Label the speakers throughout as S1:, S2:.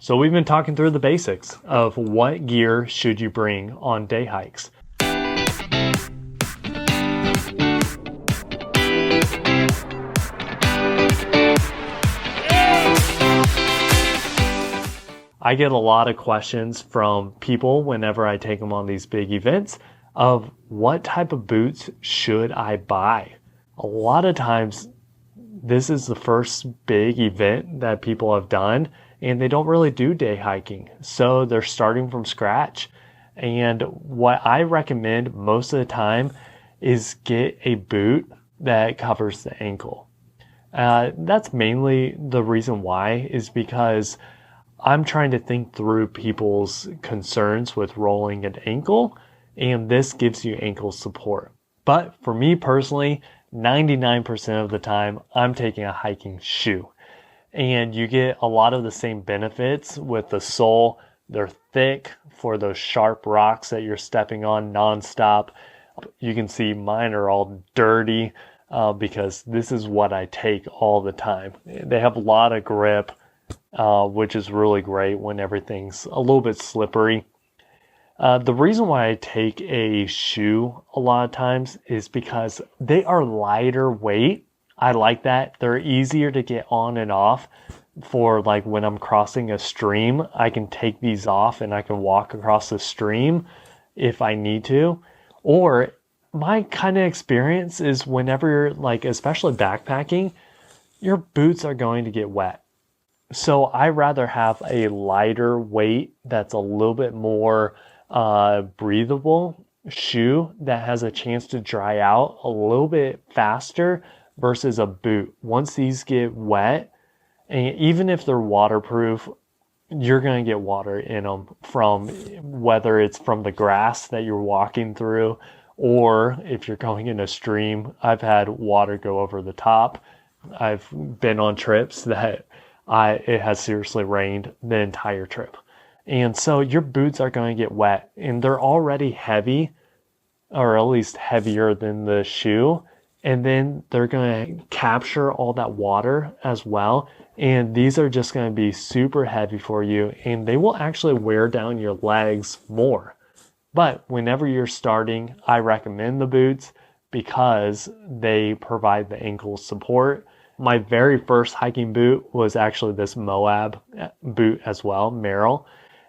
S1: So we've been talking through the basics of what gear should you bring on day hikes. I get a lot of questions from people whenever I take them on these big events of what type of boots should I buy? A lot of times this is the first big event that people have done and they don't really do day hiking. So they're starting from scratch. And what I recommend most of the time is get a boot that covers the ankle. That's mainly the reason why is because I'm trying to think through people's concerns with rolling an ankle, and this gives you ankle support. But for me personally, 99% of the time, I'm taking a hiking shoe. And you get a lot of the same benefits with the sole. They're thick for those sharp rocks that you're stepping on nonstop. You can see mine are all dirty because this is what I take all the time. They have a lot of grip, which is really great when everything's a little bit slippery. The reason why I take a shoe a lot of times is because they are lighter weight. I like that. They're easier to get on and off for like when I'm crossing a stream. I can take these off and I can walk across the stream if I need to. Or my kind of experience is whenever you're like, especially backpacking, your boots are going to get wet. So I rather have a lighter weight that's a little bit more breathable shoe that has a chance to dry out a little bit faster versus a boot. Once these get wet, and even if they're waterproof, you're going to get water in them from whether it's from the grass that you're walking through or if you're going in a stream. I've had water go over the top. I've been on trips that it has seriously rained the entire trip. And so your boots are going to get wet and they're already heavy, or at least heavier than the shoe. And then they're going to capture all that water as well. And these are just going to be super heavy for you and they will actually wear down your legs more. But whenever you're starting, I recommend the boots because they provide the ankle support. My very first hiking boot was actually this Moab boot as well, Merrell.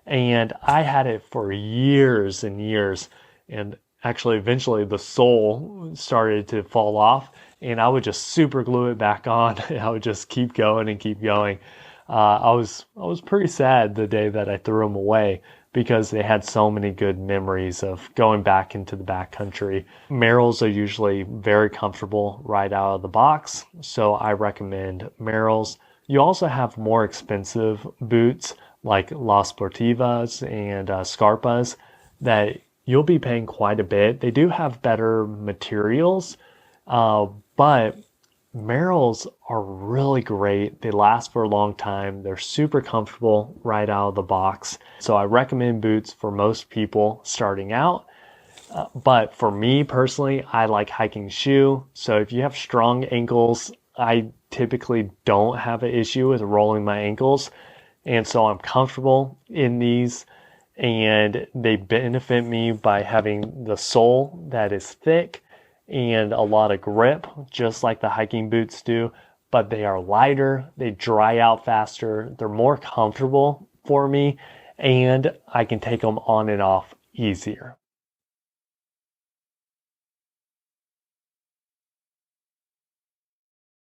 S1: And I had it for years and years. And actually, eventually the sole started to fall off and I would just super glue it back on. I would just keep going and keep going. I was pretty sad the day that I threw them away because they had so many good memories of going back into the backcountry. Merrells are usually very comfortable right out of the box, so I recommend Merrells. You also have more expensive boots like Las Sportivas and Scarpas that you'll be paying quite a bit. They do have better materials, but Merrells are really great. They last for a long time. They're super comfortable right out of the box. So I recommend boots for most people starting out. But for me personally, I like hiking shoe. So if you have strong ankles, I typically don't have an issue with rolling my ankles. And so I'm comfortable in these and they benefit me by having the sole that is thick and a lot of grip, just like the hiking boots do, but they are lighter, they dry out faster, they're more comfortable for me, and I can take them on and off easier.